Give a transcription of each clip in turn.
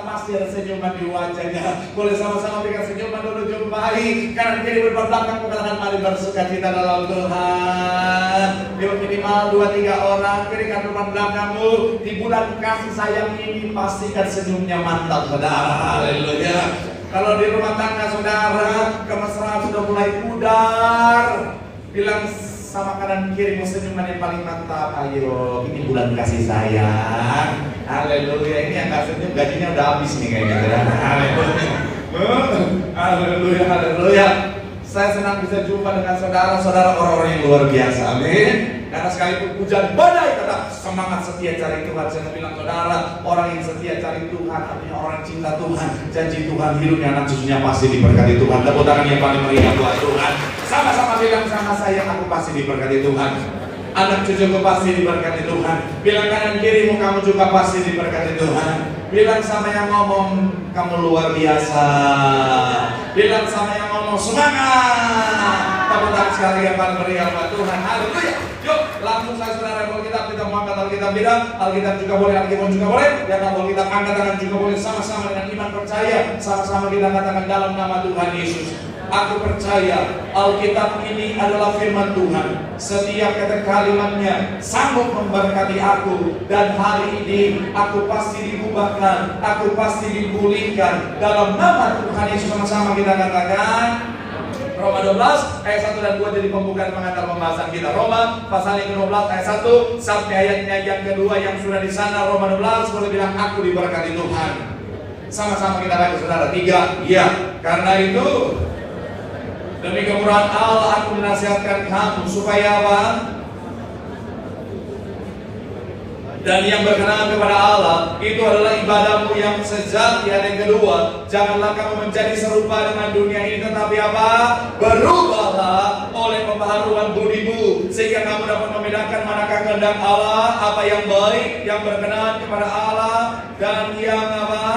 kita pasti ada senyuman di wajahnya. Boleh sama-sama berikan senyuman dulu, jumpai kanan kiri berdepan belakang, katakan mari bersuka cita dalam Tuhan. Yuk minimal 2-3 orang kiri kanan depan belakangmu. Di bulan kasih sayang ini pastikan senyumnya mantap, saudara. Haleluya. Kalau di rumah tangga saudara kemesraan sudah mulai pudar, bilang sama kanan kiri senyuman yang paling mantap. Ayo, ini bulan kasih sayang. Haleluya. Ini yang gak senyum gajinya udah habis nih kayaknya. Haleluya. Haleluya, haleluya. Saya senang bisa jumpa dengan saudara-saudara orang-orang yang luar biasa. Amin. Karena sekalipun hujan badai, tetap semangat setia cari Tuhan. Saya bilang saudara, orang yang setia cari Tuhan artinya orang cinta Tuhan. Janji Tuhan hidupnya anak cucunya pasti diberkati Tuhan. Tepuk tangan yang paling meriah buat Tuhan. Sama-sama bilang sama saya, aku pasti diberkati Tuhan. Anak cucuku pasti diberkati Tuhan. Bilang kanan kirimu, kamu juga pasti diberkati Tuhan. Bilang sama yang ngomong, kamu luar biasa. Bilang sama yang ngomong, semangat. Tepuk tangan sekali yang paling meriah buat Tuhan. Haleluya. Yuk, langsung saya saudara Alkitab, kita mau angkat Alkitab bilang, Alkitab juga boleh, Alkitab juga boleh. Dan Alkitab angkat tangan juga boleh, sama-sama dengan iman percaya. Sama-sama kita katakan dalam nama Tuhan Yesus. Aku percaya Alkitab ini adalah firman Tuhan. Setiap kata kalimatnya sanggup memberkati aku. Dan hari ini aku pasti diubahkan, aku pasti dipulihkan. Dalam nama Tuhan Yesus, sama-sama kita katakan. Roma 12 ayat 1 dan 2 jadi pembukaan pengantar pembahasan kita. Roma pasal yang ke-12 ayat 1 sampai ayatnya yang kedua yang sudah di sana. Roma 12 boleh bilang aku diberkati Tuhan. Sama-sama kita baca saudara. 3. Iya, karena itu demi kemurahan Allah aku menasihatkan kamu supaya apa? Dan yang berkenan kepada Allah itu adalah ibadahmu yang sejati. Dan yang kedua, janganlah kamu menjadi serupa dengan dunia ini, tetapi apa? Berubahlah oleh pembaharuan budimu, sehingga kamu dapat membedakan manakah kehendak Allah, apa yang baik, yang berkenan kepada Allah, dan yang apa?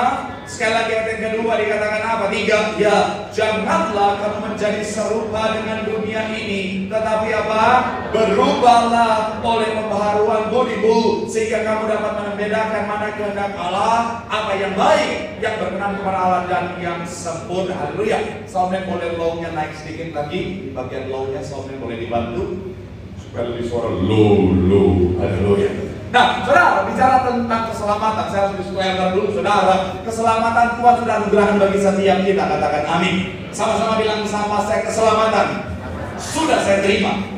Sekali lagi yang kedua dikatakan apa? 3. Ya, janganlah kamu menjadi serupa dengan dunia ini, tetapi apa? Berubahlah oleh pembaharuan budimu, sehingga kamu dapat membedakan mana kehendak Allah, apa yang baik, yang berkenan kepada Allah, dan yang sempurna. Haleluya. Soundman boleh low-nya naik sedikit lagi. Di bagian low-nya soundman boleh dibantu supaya lebih suara low. Haleluya. Nah, saudara, bicara tentang keselamatan, saya harus disclaimer dulu, saudara. Keselamatan Tuhan sudah anugerahkan bagi setiap kita. Katakan amin. Sama-sama bilang sama saya, keselamatan sudah saya terima.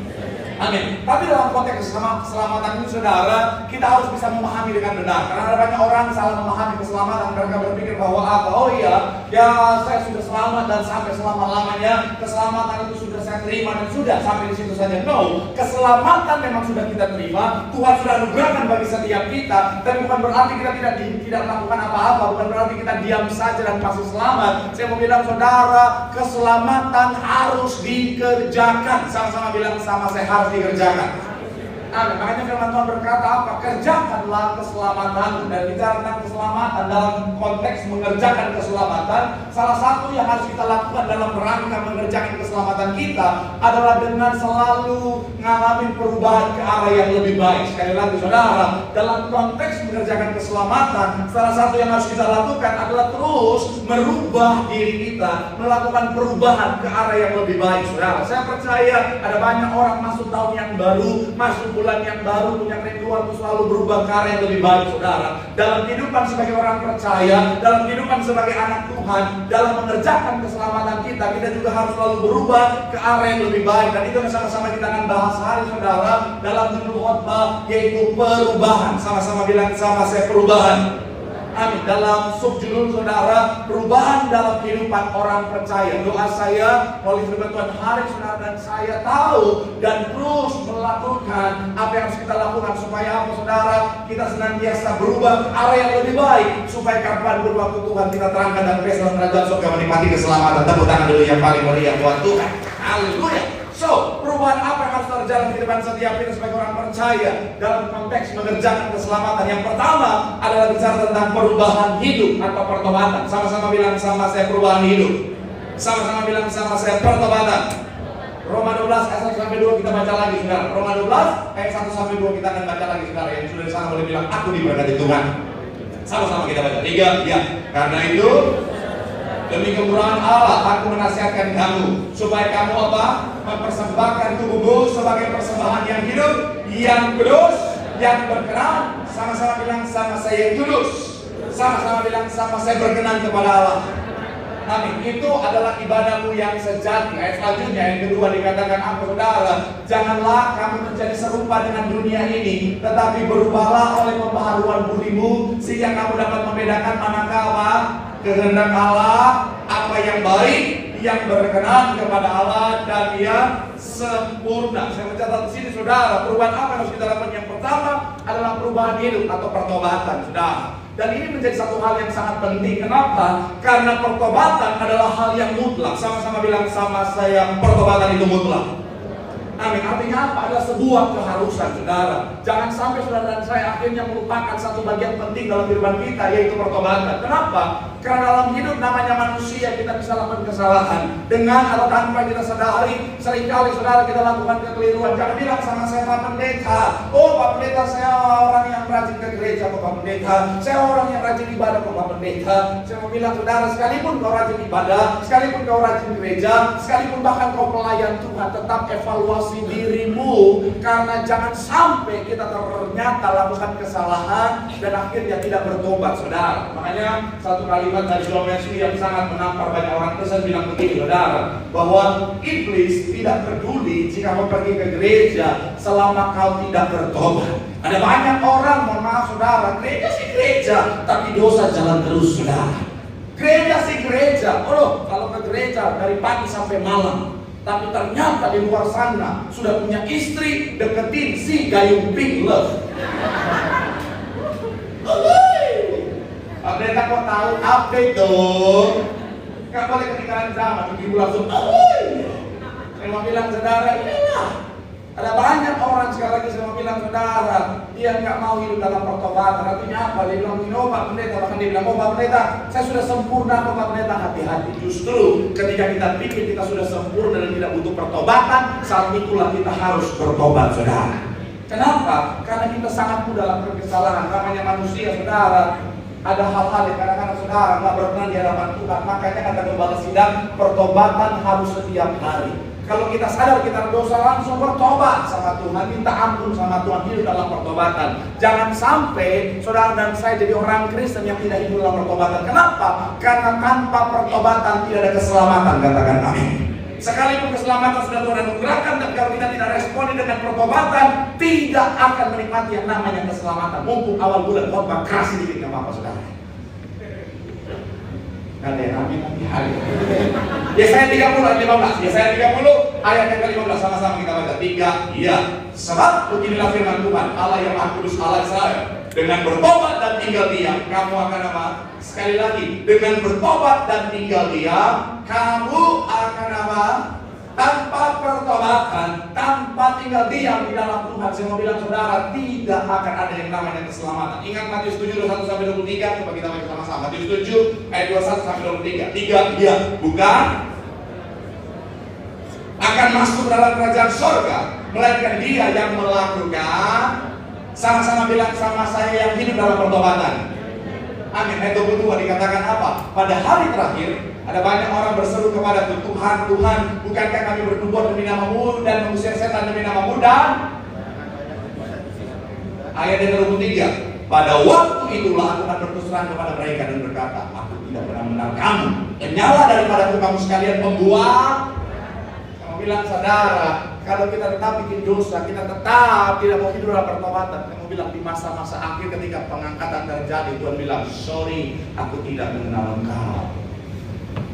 Amin. Tapi dalam konteks keselamatan ini saudara, kita harus bisa memahami dengan benar. Karena ada banyak orang salah memahami keselamatan. Mereka berpikir bahwa apa? Oh iya, ya saya sudah selamat dan sampai selama-lamanya. Keselamatan itu sudah saya terima dan sudah sampai di situ saja. No, keselamatan memang sudah kita terima. Tuhan sudah anugerahkan bagi setiap kita. Dan bukan berarti kita tidak melakukan apa-apa. Bukan berarti kita diam saja dan pasti selamat. Saya mau bilang saudara, keselamatan harus dikerjakan. Sama-sama bilang sama saya, harus dikerjakan. Makanya firman Tuhan berkata apa? Kerjakanlah keselamatan. Dan bicara tentang keselamatan dalam konteks mengerjakan keselamatan, salah satu yang harus kita lakukan dalam rangka mengerjakan keselamatan kita adalah dengan selalu mengalami perubahan ke arah yang lebih baik. Sekali lagi saudara, dalam konteks mengerjakan keselamatan, salah satu yang harus kita lakukan adalah terus merubah diri kita, melakukan perubahan ke arah yang lebih baik. Saudara, saya percaya ada banyak orang masuk tahun yang baru, masuk bulan yang baru, punya kerinduan untuk selalu berubah ke arah yang lebih baik. Saudara, dalam kehidupan sebagai orang percaya, dalam kehidupan sebagai anak Tuhan, dalam mengerjakan keselamatan kita juga harus selalu berubah ke arah yang lebih baik. Dan itu yang sama-sama kita akan bahas hari saudara dalam judul khotbah, yaitu perubahan. Sama-sama bilang sama saya, perubahan. Amin. Dalam subjudul saudara, perubahan dalam kehidupan orang percaya. Doa saya melalui firman Tuhan hari saudara, dan saya tahu dan terus melakukan apa yang harus kita lakukan supaya apa saudara? Kita senantiasa berubah ke arah yang lebih baik, supaya kapanpun waktu Tuhan kita terangkan dan besok kerajaan surga menikmati keselamatan. Tepuk tangan dulu yang paling meriah buat Tuhan. Haleluya. So, perubahan apa yang harus terjadi di kehidupan setiap kita sebagai orang percaya dalam konteks mengerjakan keselamatan? Yang pertama adalah bicara tentang perubahan hidup atau pertobatan. Sama-sama bilang sama saya, perubahan hidup. Sama-sama bilang sama saya, pertobatan. Roma 12 ayat 1 sampai 2 kita baca lagi saudara. Roma 12 ayat 1 sampai 2 kita akan baca lagi saudara. Yang sudah di sana boleh bilang aku diberkati Tuhan. Sama-sama kita baca. 3, ya. Karena itu demi kemurahan Allah aku menasihatkan kamu supaya kamu apa? Mempersembahkan tubuhmu sebagai persembahan yang hidup, yang kudus, yang berkenan. Sama-sama bilang sama saya yang kudus. Sama-sama bilang sama saya berkenan kepada Allah. Amin. Itu adalah ibadahmu yang sejati. Ayat selanjutnya yang kedua dikatakan apa saudara? Janganlah kamu menjadi serupa dengan dunia ini, tetapi berubahlah oleh pembaharuan budimu sehingga kamu dapat membedakan manakah apa kehendak Allah, apa yang baik, yang berkenan kepada Allah dan yang sempurna. Saya mencatat di sini saudara, perubahan apa yang harus kita lakukan? Yang pertama adalah perubahan hidup atau pertobatan, saudara. Dan ini menjadi satu hal yang sangat penting. Kenapa? Karena pertobatan adalah hal yang mutlak. Sama-sama bilang sama saya, pertobatan itu mutlak. Amin. Artinya apa? Adalah sebuah keharusan, saudara. Jangan sampai saudara dan saya akhirnya melupakan satu bagian penting dalam kehidupan kita, yaitu pertobatan. Kenapa? Karena dalam hidup namanya manusia kita bisa lakukan kesalahan dengan atau tanpa kita sadari. Seringkali saudara kita lakukan kekeliruan. Jangan bilang sama saya Pak Pendeta, oh Pak Pendeta saya orang yang rajin ke gereja kok Pak Pendeta, saya orang yang rajin ibadah kok Pak Pendeta. Saya mau bilang saudara, sekalipun kau rajin ibadah, sekalipun kau rajin gereja, sekalipun bahkan kau pelayan Tuhan, tetap evaluasi dirimu. Karena jangan sampai kita ternyata lakukan kesalahan dan akhirnya tidak bertobat, saudara. Makanya satu kalimat dari John Wesley yang sangat menampar banyak orang Kristen bilang begini, saudara, bahwa iblis tidak peduli jika kau pergi ke gereja selama kau tidak bertobat. Ada banyak orang, mohon maaf saudara, gereja sih gereja, tapi dosa jalan terus, saudara. Gereja sih gereja, oh kalau ke gereja dari pagi sampai malam, tapi ternyata di luar sana sudah punya istri, deketin si gayung pink love. Pendeta kok tahu, update dong. Gak boleh ketinggalan zaman, ibu langsung saya mau bilang saudara, inilah ada banyak orang sekali lagi saya mau bilang saudara, dia nggak mau hidup dalam pertobatan. Artinya apa? Dia bilang, oh Pak Pendeta, bahkan dia bilang, oh Pak Pendeta, saya sudah sempurna kok Pak Pendeta. Hati-hati, justru ketika kita pikir kita sudah sempurna dan tidak butuh pertobatan, saat itulah kita harus bertobat, saudara. Kenapa? Karena kita sangat mudah lakukan kesalahan. Namanya manusia, saudara. Ada hal-hal yang kadang-kadang saudara nggak berkenan di hadapan Tuhan. Makanya kata gembala sidang, pertobatan harus setiap hari. Kalau kita sadar kita berdosa, langsung bertobat sama Tuhan, minta ampun sama Tuhan, hidup dalam pertobatan. Jangan sampai saudara dan saya jadi orang Kristen yang tidak hidup dalam pertobatan. Kenapa? Karena tanpa pertobatan tidak ada keselamatan. Katakan amin. Sekalipun keselamatan sudah Tuhan anugerahkan, tapi kalau kita tidak responi dengan pertobatan, tidak akan menikmati yang namanya keselamatan. Mumpung awal bulan khotbah keras sedikit nggak apa-apa saudara. Ada yang amin. Yesaya 30 ayat 15. Yesaya 30 ayat yang ke-15, sama-sama kita baca. 3, iya. Sebab beginilah firman Tuhan, Allah yang Maha Kudus, Allah Israel. Dengan bertobat dan tinggal diam, kamu akan apa? Sekali lagi, dengan bertobat dan tinggal diam, kamu akan apa? Tanpa pertobatan, tanpa tinggal diam di dalam Tuhan, saya mau bilang saudara, tidak akan ada yang namanya keselamatan. Ingat Matius 7, 21-23, coba kita baca sama-sama. Matius 7, ayat 21-23. 3, dia bukan akan masuk dalam kerajaan surga, melainkan dia yang melakukan. Sama-sama bilang sama saya yang hidup dalam pertobatan. Amin. Ayat 22 dikatakan apa? Pada hari terakhir ada banyak orang berseru kepada Tuhan, Tuhan, bukankah kami bernubuat demi nama-Mu dan mengusir setan demi nama-Mu? Dan ayat yang ke-23, pada waktu itulah aku akan berterus terang kepada mereka dan berkata, aku tidak pernah mengenal kamu. Menyala daripada kamu sekalian pembuat. Kamu bilang saudara, kalau kita tetap bikin dosa, kita tetap tidak mau hidup dalam pertobatan. Kamu bilang di masa-masa akhir ketika pengangkatan terjadi, Tuhan bilang, sorry, aku tidak mengenal engkau.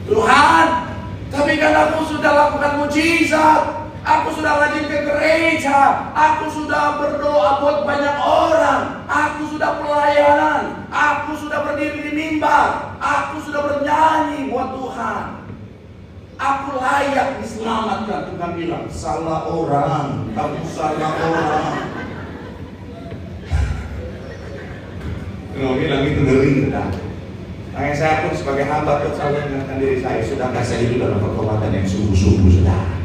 Tuhan, tapi kan aku sudah lakukan mujizat, aku sudah rajin ke gereja, aku sudah berdoa buat banyak orang, aku sudah pelayanan, aku sudah berdiri di mimbar, aku sudah bernyanyi buat Tuhan, aku layak diselamatkan. Tuhan bilang, salah orang, kamu salah orang. Tuhan bilang itu ngeri. Makanya saya pun sebagai hamba Tuhan selalu mengingatkan diri saya, sudahkah saya hidup dalam pertobatan yang sungguh-sungguh, saudara?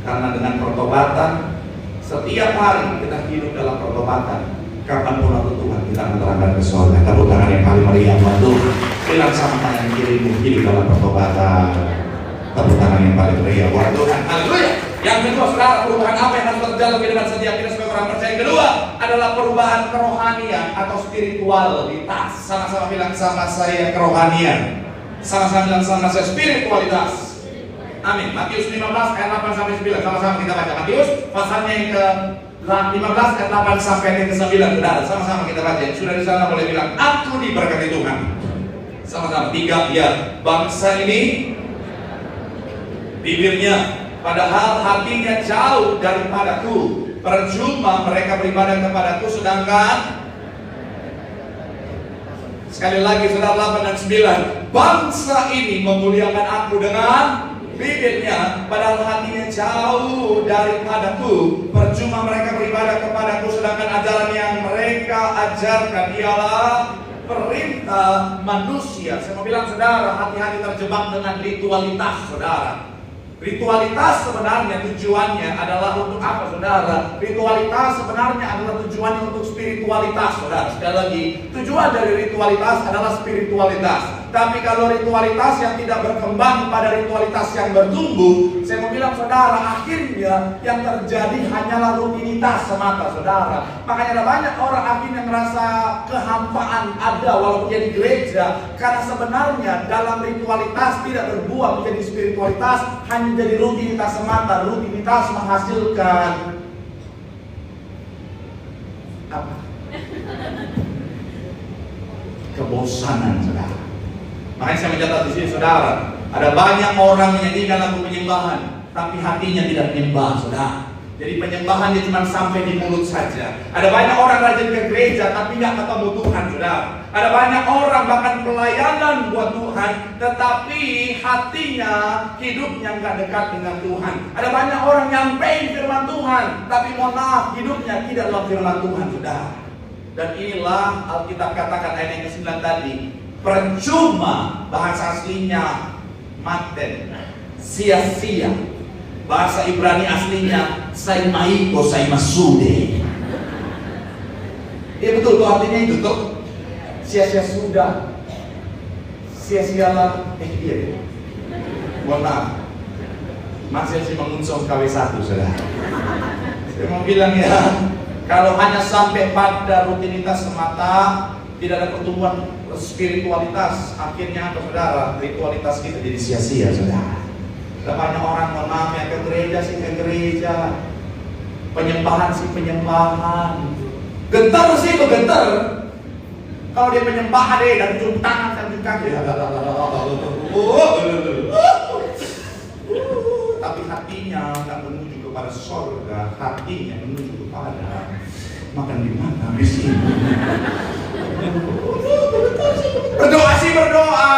Karena dengan pertobatan, setiap hari kita hidup dalam pertobatan, kapanpun waktu Tuhan kita akan terangkat ke surga. Tepuk tangan yang paling Bilang sama tangan kirimu, hidup dalam pertobatan. Tepuk tangan yang paling meriah buat Tuhan. Haleluya. Yang kedua, saudara, perubahan apa yang harus terjadi dalam kehidupan setiap kita sebagai orang percaya? Yang kedua adalah perubahan kerohanian atau spiritualitas. Sama-sama bilang sama saya kerohanian. Sama-sama bilang sama saya spiritualitas. Amin. Matius 15 ayat 8 sampai 9. Sama-sama kita baca. Matius pasalnya yang ke 15 ayat 8 sampai ayat ke 9. Saudara, sama-sama kita baca. Yang sudah di sana boleh bilang, aku diberkati Tuhan. Sama-sama 3 ya. Bangsa ini bibirnya, padahal hatinya jauh daripadaku. Percuma mereka beribadah kepadaku, sedangkan sekali lagi saudara 8 dan 9, bangsa ini memuliakan aku dengan bibirnya, padahal hatinya jauh daripadaku. Percuma mereka beribadah kepadaku, sedangkan ajaran yang mereka ajarkan ialah perintah manusia. Saya mau bilang saudara, hati-hati terjebak dengan ritualitas saudara. Ritualitas sebenarnya tujuannya adalah untuk apa saudara? Ritualitas sebenarnya adalah tujuannya untuk spiritualitas saudara. Sekali lagi, tujuan dari ritualitas adalah spiritualitas. Tapi kalau ritualitas yang tidak berkembang pada ritualitas yang bertumbuh, saya mau bilang saudara, akhirnya yang terjadi hanyalah rutinitas semata saudara. Makanya ada banyak orang akhirnya merasa kehampaan ada walaupun dia di gereja, karena sebenarnya dalam ritualitas tidak berbuah menjadi spiritualitas, hanya jadi rutinitas semata. Rutinitas menghasilkan apa? Kebosanan saudara. Makanya saya mencatat di sini saudara, ada banyak orang menyanyikan lagu penyembahan, tapi hatinya tidak menyembah saudara. Jadi penyembahannya cuma sampai di mulut saja. Ada banyak orang rajin ke gereja tapi nggak ketemu Tuhan saudara. Ada banyak orang bahkan pelayanan buat Tuhan, tetapi hatinya, hidupnya nggak dekat dengan Tuhan. Ada banyak orang nyampein firman Tuhan, tapi mohon maaf hidupnya tidak dalam firman Tuhan saudara. Dan inilah Alkitab katakan ayat yang ke-9 tadi, percuma, bahasa aslinya maten, sia-sia. Bahasa Ibrani aslinya saimaiko saimasude. Iya betul tuh, artinya itu tuh. Sia-sia sudah. Sia-sialah. Iya. Mohon maaf. Masih mengunsung KW1 saudara. Saya mau bilang ya, kalau hanya sampai pada rutinitas semata, tidak ada pertumbuhan spiritualitas, akhirnya apa saudara? Ritualitas kita jadi sia-sia saudara. Banyak orang mohon maaf yang ke gereja sih ke gereja, penyembahan sih penyembahan, gentar sih itu gentar. Kalau dia penyembahan deh dan cium tangan dan cium kaki, tapi hatinya nggak menuju kepada surga, hatinya menuju kepada makan di mana habis ini. Berdoa sih berdoa,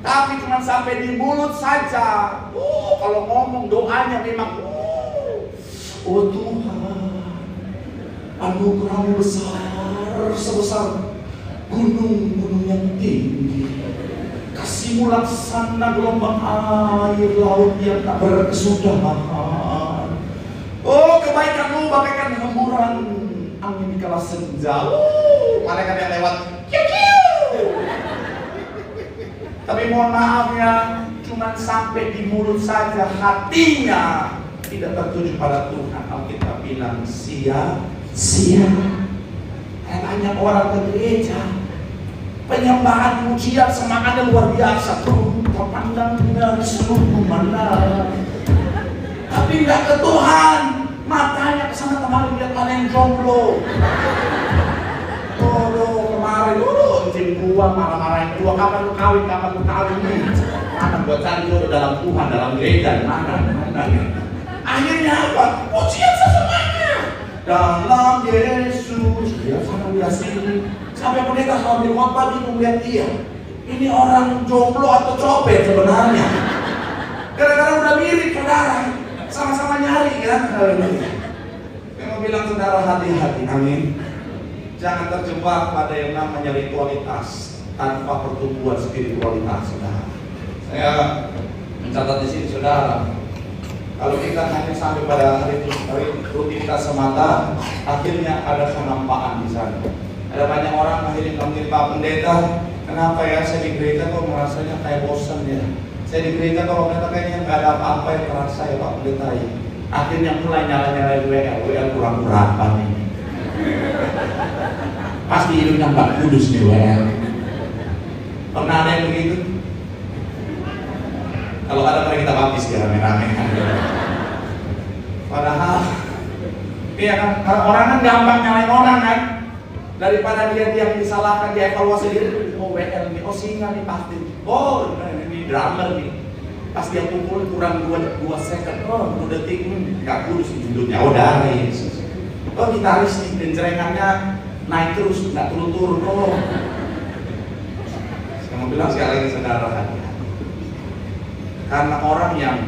tapi cuma sampai di mulut saja. Kalau ngomong doanya memang oh Tuhan, anugerah-Mu besar sebesar gunung-gunung yang tinggi, kasih-Mu laksana gelombang air laut yang tak berkesudahan. Oh kebaikan-Mu bagaikan hemburan angin di kala senja. Malaikat yang lewat tapi mohon maaf ya, cuma sampai di mulut saja, hatinya tidak tertuju pada Tuhan. Alkitab bilang sia-sia. Banyak orang ke gereja, penyembahan pujian semangatnya luar biasa, terpandang dari seluruh mana, tapi nggak ke Tuhan. Matanya kesana kemarin lihat ada yang jomblo. Kemarin tim gua marah-marahin gua, kapan lu kawin mana gua cari jodoh dalam Tuhan, dalam gereja mana. Akhirnya apa? Pujian sesemangat dalam Yesus. Dia sana lihat sini sampai pendeta sambil khotbah bingung lihat dia, ini orang jomblo atau copet sebenarnya. Gara-gara udah mirip saudara, sama-sama nyari kan. Saya mau bilang saudara, hati-hati, amin. Jangan terjebak pada yang namanya ritualitas tanpa pertumbuhan spiritualitas, saudara. Saya mencatat di sini, saudara. Kalau kita hanya sampai pada rutinitas semata, akhirnya ada kehampaan di sana. Ada banyak orang mengirim Pak Pendeta, kenapa ya saya di gereja kok merasanya kayak bosan ya. Saya di gereja kok ternyata kayaknya nggak ada apa-apa yang terasa ya Pak Pendeta ya. Akhirnya mulai nyala-nyalain WL kurang berapa nih. Pasti hidupnya nggak kudus nih WL. Pernah ada yang begitu? Kalau ada mari kita baptis ya rame-rame. Padahal, iya kan, orang kan gampang nyalain orang kan. Daripada dia yang disalahkan, dia evaluasi diri. Oh WL nih, oh singa nih pasti. Oh ini drummer nih. Pas dia pukul kurang 2 second, oh 2 detik, gak kudus hidupnya. Oh darah Yesus. Oh gitaris nih, genjrengannya naik terus, gak turun-turun. Oh. Saya mau bilang sekali lagi saudara hati-hati. Karena orang yang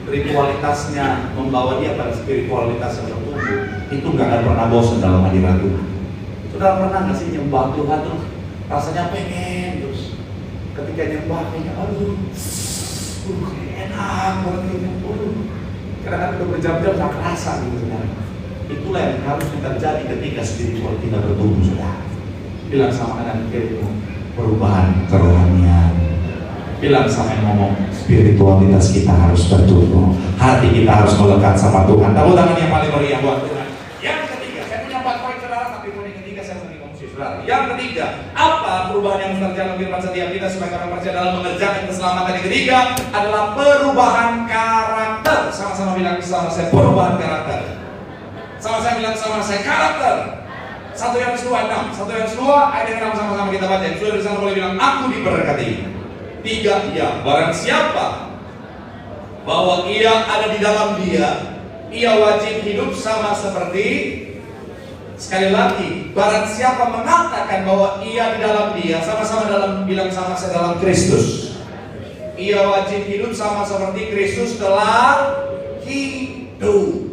spiritualitasnya membawa dia pada spiritualitas yang tertumbuh, itu gak akan pernah bosan dalam hadirat Tuhan. Sudah pernah gak sih nyembah Tuhan tuh rasanya pengen terus. Ketika nyembah pengen, aduh enak banget ini. Kadang-kadang udah berjam-jam gak kerasa gitu saudara. Itulah yang harus terjadi ketika spiritual kita bertumbuh saudara. Bilang sama anak kirimu, perubahan kerohanian. Bilang sama yang ngomong, spiritualitas kita harus bertumbuh. Hati kita harus melekat sama Tuhan. Tepuk tangan yang paling meriah buat Tuhan. Yang ketiga, saya punya 4 poin saudara, tapi poin yang ketiga saya mau ngomong saudara. Yang ketiga, apa perubahan yang terjadi dalam kehidupan setiap kita sebagai orang percaya dalam mengerjakan keselamatan? Yang ketiga adalah perubahan karakter. Sama-sama bilang sama saya, perubahan karakter. Sama saya bilang sama saya, karakter. 1 Yohanes 2:6, 1 Yohanes 2 ayat yang 6 sama-sama kita baca. Yang sudah di sana boleh bilang, aku diberkati. 3, ya, barang siapa bahwa ia ada di dalam dia, ia wajib hidup sama seperti, sekali lagi, barang siapa mengatakan bahwa ia di dalam dia, sama-sama dalam, bilang sama saya, dalam Kristus, ia wajib hidup sama seperti Kristus telah hidup.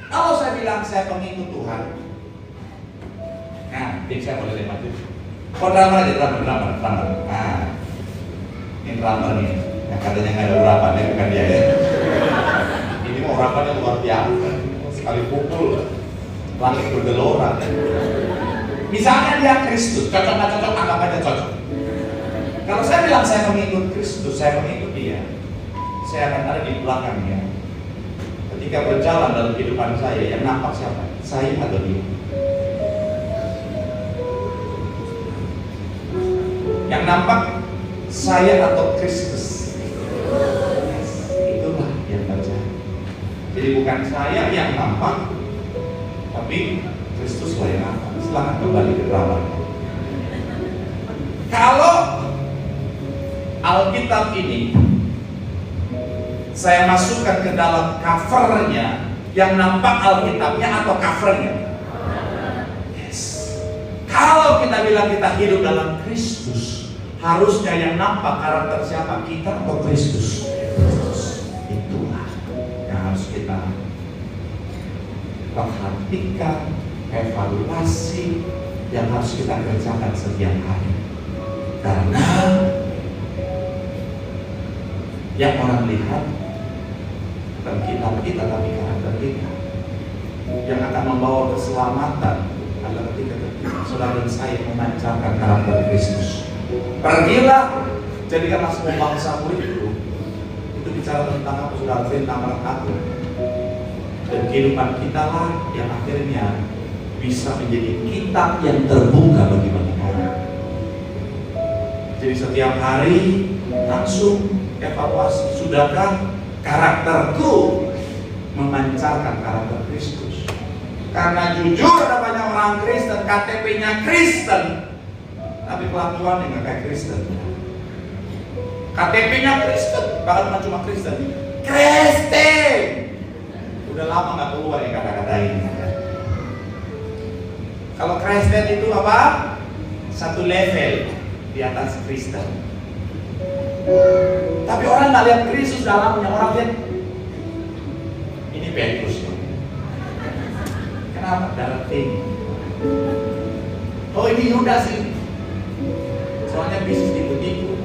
Kalau saya bilang saya pengikut Tuhan, nah, tim saya boleh lewat itu. Kok drama aja, drama. Nah, ini drama nih, yang katanya nggak ada urapannya, bukan dia ya. Ini mau urapannya luar biasa, sekali pukul langit bergelora. Misalnya dia Kristus, cocok nggak cocok, anggap aja cocok. Kalau saya bilang saya mengikut Kristus, saya mengikut dia, saya akan ada di belakangnya. Ketika berjalan dalam kehidupan saya, yang nampak siapa? Saya atau dia? Yang nampak saya atau Kristus? Yes, itulah yang terjadi. Jadi bukan saya yang nampak, tapi Kristuslah yang nampak. Silahkan kembali ke drama. Kalau Alkitab ini saya masukkan ke dalam covernya, yang nampak Alkitabnya atau covernya? Yes. Kalau kita bilang kita hidup dalam Kristus, harusnya yang nampak karakter siapa? Kita atau Kristus? Kristus. Itulah yang harus kita perhatikan, evaluasi, yang harus kita kerjakan setiap hari. Karena yang orang lihat bukan kita tapi karakter kita. Yang akan membawa keselamatan adalah ketika saudara dan saya memancarkan karakter Kristus. Pergilah, jadikanlah semua bangsa muridku. Itu bicara tentang apa? Saudara, tentang aku. Dan kehidupan kita lah yang akhirnya bisa menjadi kitab yang terbuka bagi banyak orang. Jadi setiap hari langsung evaluasi, sudahkah karakterku memancarkan karakter Kristus? Karena jujur ada banyak orang Kristen, KTP-nya Kristen, tapi kelakuannya nggak kayak Kristen. KTP-nya Kristen, bahkan bukan cuma Kristen, Kristen. Udah lama nggak keluar ya kata-kata ini. Kalau Kristen itu apa? Satu level di atas Kristen. Tapi orang nggak lihat Kristus dalamnya, orang lihat ini Petrus. Kenapa? Darah tinggi. Oh ini Yudas sih. Soalnya bisnis tipu-tipu.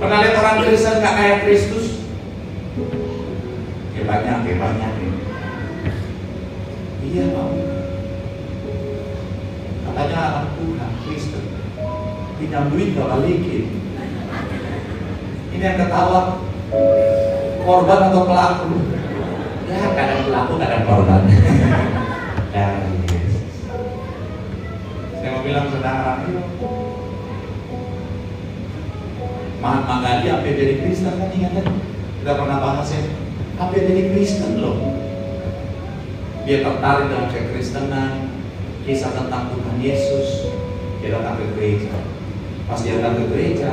Pernah lihat orang Kristen nggak kayak Kristus? Hebatnya. Iya mau. Katanya anak Tuhan Kristen, pinjam duit gak balikin. Ini yang ketawa korban atau pelaku? Ya kadang pelaku kadang korban. Ya, yes. Saya mau bilang saudara, Mahatma Gandhi sampai jadi Kristen kan, ingat kan? Kita pernah bahas ya, sampai jadi Kristen loh. Dia tertarik dalam kekristenan, kisah tentang Tuhan Yesus. Dia datang ke gereja. Pas dia datang ke gereja,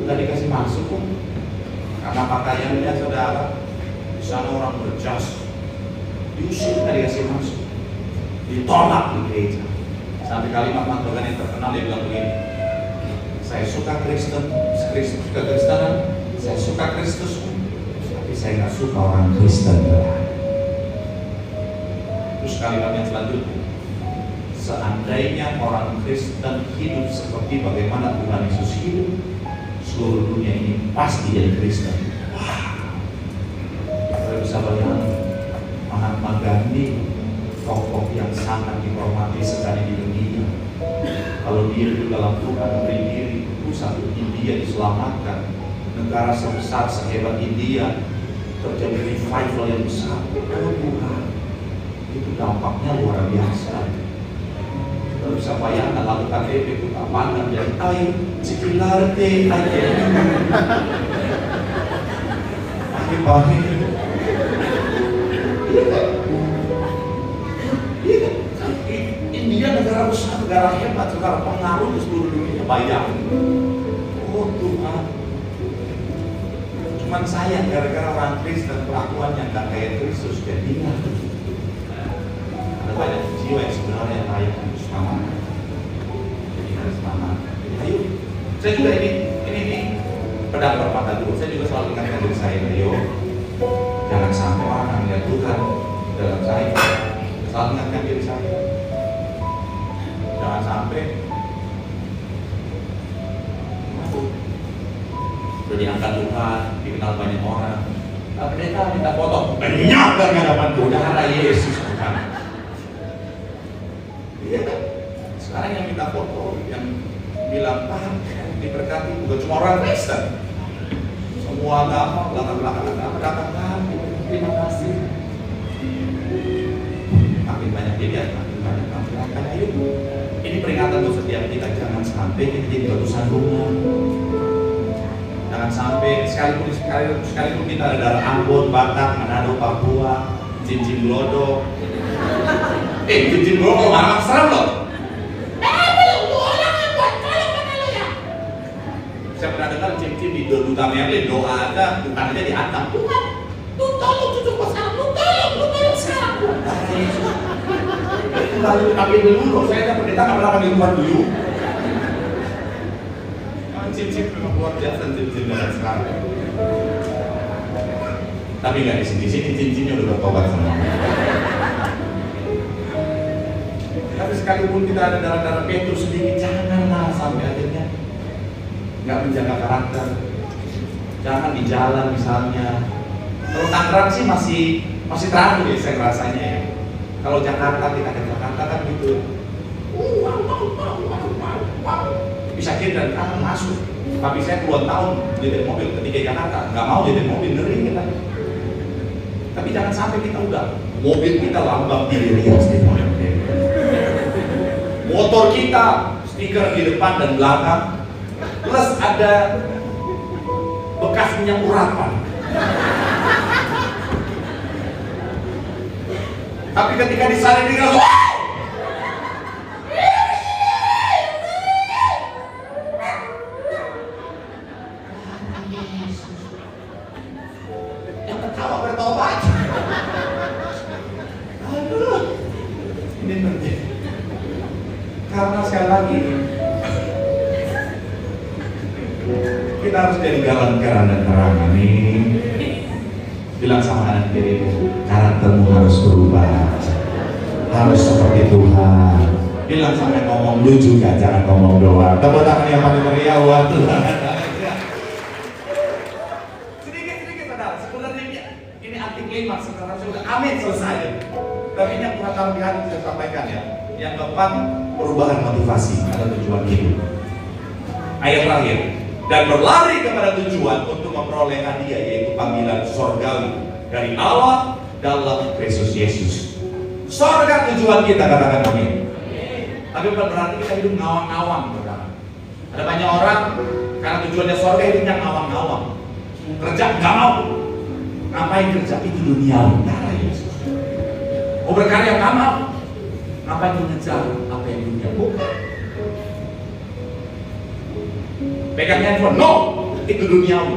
udah dikasih masuk kok. Karena pakaiannya saudara, di sana orang berjas, diusir, nggak dikasih masuk, ditolak di gereja. Sampai kalimat Mahatma Gandhi yang terkenal, dia bilang begini, saya suka kekristenan, saya suka Kristus, tapi saya nggak suka orang Kristen. Terus kalimat yang selanjutnya, seandainya orang Kristen hidup seperti bagaimana Tuhan Yesus hidup, seluruh dunia ini pasti jadi Kristen. Wah, saya bisa bayangkan Mahatma Gandhi, tokoh yang sangat dihormati sekali di dunia. Kalau dia hidup dalam Tuhan, beri diri, satu India diselamatkan, negara sebesar sehebat India terjadi revival yang besar. Kalau Tuhan, itu dampaknya luar biasa. Kalau bisa bayangkan lalu KTP Kota Padang jadi air Cikilarte, air pagi-pagi. India negara besar, negara hebat, negara pengaruh di seluruh dunia. Bayangin, oh Tuhan. Cuman sayang gara-gara orang Kristen kelakuannya nggak kayak Kristus jadinya. Ada banyak jiwa yang sebenarnya layak untuk semangat. Jadi harus semangat. Jadi ayo, saya juga ini pedang bermata dua. Saya juga selalu ingatkan diri saya, ayo, jangan sampai orang melihat Tuhan dalam saya. Selalu ingatkan diri saya. Jangan sampai sudah diangkat Tuhan, dikenal banyak orang. Mereka minta foto, banyak kan hadapan darah Yesus bukan. Iya kan? Sekarang yang minta foto, yang bilang diberkati bukan cuma orang Kristen, semua agama, belakang datang kami, terima kasih. Makin banyak dilihat, makin banyak makin ayo. Ini peringatan untuk setiap kita, jangan sampai kita jadi batu sandungan. Jangan sampai sekalipun kita ada darah Ambon, Batak, Manado, Papua, cincin glodok. Cincin glodok malah serem loh. Saya pernah dengar cincin di Duta Merlin, doa aja, bukan aja dihantam. Tuhan, lu tolong cucuku sekarang, lu tolong sekarang. Itu lalu ambil dulu, saya ada pendeta nggak pernah ambil Tuhan dulu. Cincin memang luar biasa, cincin dari sekarang. Tapi nggak di sini cincinnya udah bertobat semua. Tapi sekalipun kita ada darah-darah Petrus sedikit, janganlah sampai akhirnya nggak menjaga karakter. Jangan di jalan misalnya. Kalau Tangerang sih masih teratur ya saya rasanya ya. Kalau Jakarta, kita ke Jakarta kan gitu. Bisa kira dari kanan masuk. Tapi saya puluhan tahun nyetir mobil ketika Jakarta, nggak mau nyetir mobil, ngeri kita. Tapi jangan sampai kita udah mobil kita lambang diri Rias di motor kita stiker di depan dan belakang, plus ada bekas minyak urapan. Tapi ketika disalin dia yang ketawa bertobat. Aduh, ini penting. Karena sekali lagi kita harus jadi galang kerana dan terang. Amin. Bilang sama anak dirimu, karaktermu harus berubah, harus seperti Tuhan. Bilang sampai ngomong lu juga, jangan ngomong doang. Tepuk tangan yang paling meriah buat Tuhan. Sedikit saudara, sebenarnya ini anti klimaks sebenarnya sudah amin selesai. Tapi ini yang Tuhan taruh di hati saya sampaikan ya. Yang keempat, perubahan motivasi pada tujuan hidup. Ayat terakhir, dan berlari kepada tujuan untuk memperoleh hadiah, yaitu panggilan sorgawi dari Allah dalam Kristus Yesus. Sorga tujuan kita, katakan amin. Tapi bukan berarti kita hidup ngawang-ngawang, saudara. Ada banyak orang karena tujuannya sorga hidupnya ngawang-ngawang. Kerja nggak mau. Ngapain kerja? Itu duniawi. Darah Yesus. Mau berkarya nggak mau. Ngapain mengejar apa yang dunia? Bukan. Pegang handphone, no, itu duniawi.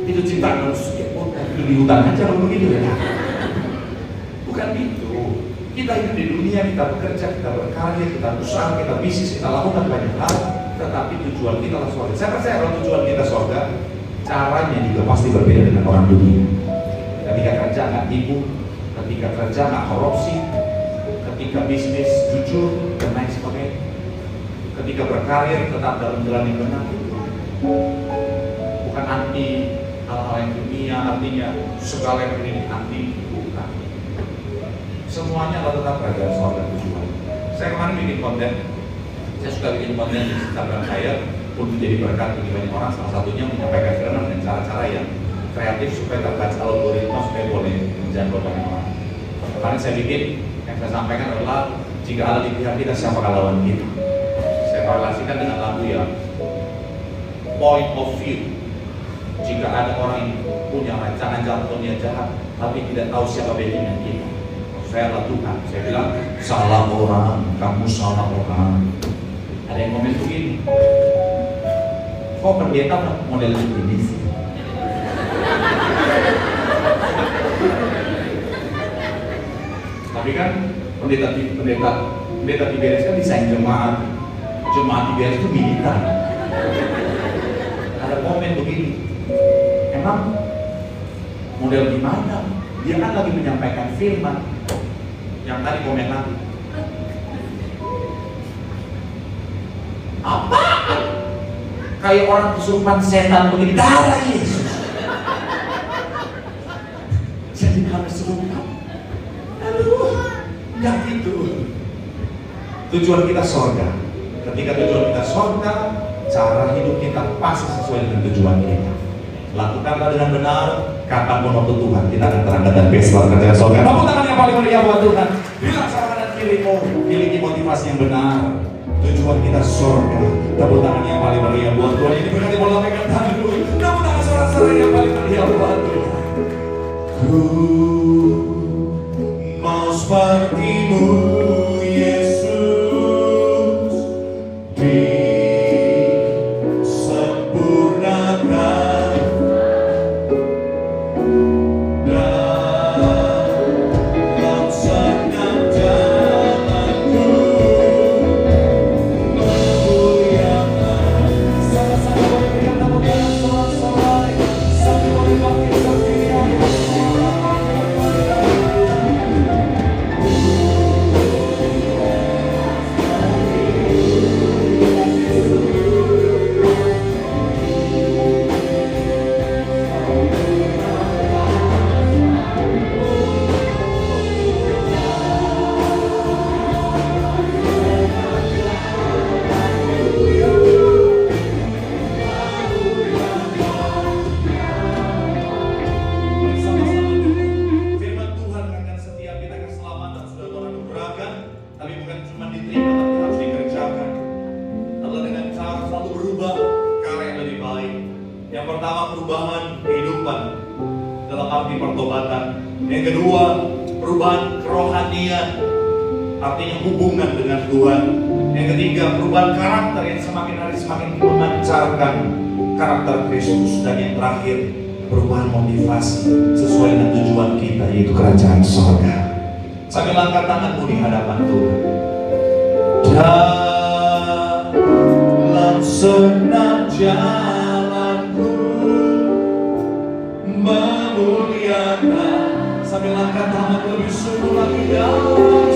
Itu cinta manusia. Bukan. Itu di hutan aja kalau begitu ya. Bukan itu. Kita hidup di dunia, kita bekerja, kita berkarya, kita usaha, kita bisnis, kita lakukan banyak hal. Tetapi tujuan kita adalah surga. Saya percaya kalau tujuan kita surga, caranya juga pasti berbeda dengan orang dunia. Ketika kerja nggak tipu, ketika kerja nggak korupsi, ketika bisnis jujur dan lain sebagainya, ketika berkarya tetap dalam jalan yang benar. Bukan anti hal-hal yang dunia, artinya segala yang ini anti, bukan. Semuanya adalah tetap kerajaan surga tujuan. Saya kemarin bikin konten. Saya suka bikin konten di Instagram saya untuk jadi berkat bagi banyak orang. Salah satunya menyampaikan firman dengan cara-cara yang kreatif supaya terbaca algoritma supaya boleh menjangkau banyak orang. Kemarin saya bikin, yang saya sampaikan adalah jika Allah di pihak kita, siapakah lawan kita? Saya korelasikan dengan lagu yang point of view. Jika ada orang yang punya rancangan jalan dunia jahat, tapi tidak tahu siapa backing kita, saya adalah Tuhan. Saya bilang, salah orang, kamu salah orang. Ada yang komen begini, kok pendeta model ini sih? Tapi kan pendeta Tiberius kan desain jemaat Tiberius itu militan. Ada komen begini, emang model gimana? Dia kan lagi menyampaikan firman. Yang tadi komen lagi, apa? Kayak orang kesurupan setan begini, darah Yesus. Jadi kalau kesurupan, aduh, nggak gitu. Tujuan kita surga. Ketika tujuan kita surga, cara hidup kita pasti sesuai dengan tujuan kita. Lakukanlah dengan benar, kapanpun waktu Tuhan kita akan terangkat dan besar kerjaan surga. Tepuk tangan yang paling meriah buat Tuhan. Bilang sama kanan kirimu, miliki motivasi yang benar. Tujuan kita surga. Tepuk tangan yang paling meriah buat Tuhan. Ini berarti bola pegang tangan dulu. Tepuk tangan sorak-sorai yang paling meriah buat Tuhan. Ku mau sepertimu, Yesus, disempurnakan. Yang kedua, perubahan kerohanian, artinya hubungan dengan Tuhan. Yang ketiga, perubahan karakter yang semakin hari semakin memancarkan karakter Kristus. Dan yang terakhir, perubahan motivasi sesuai dengan tujuan kita, yaitu kerajaan surga. Sambil angkat tanganmu di hadapan Tuhan. Dalam senang jalanku memuliakan. Sambil angkat tangan lebih sungguh lagi dalam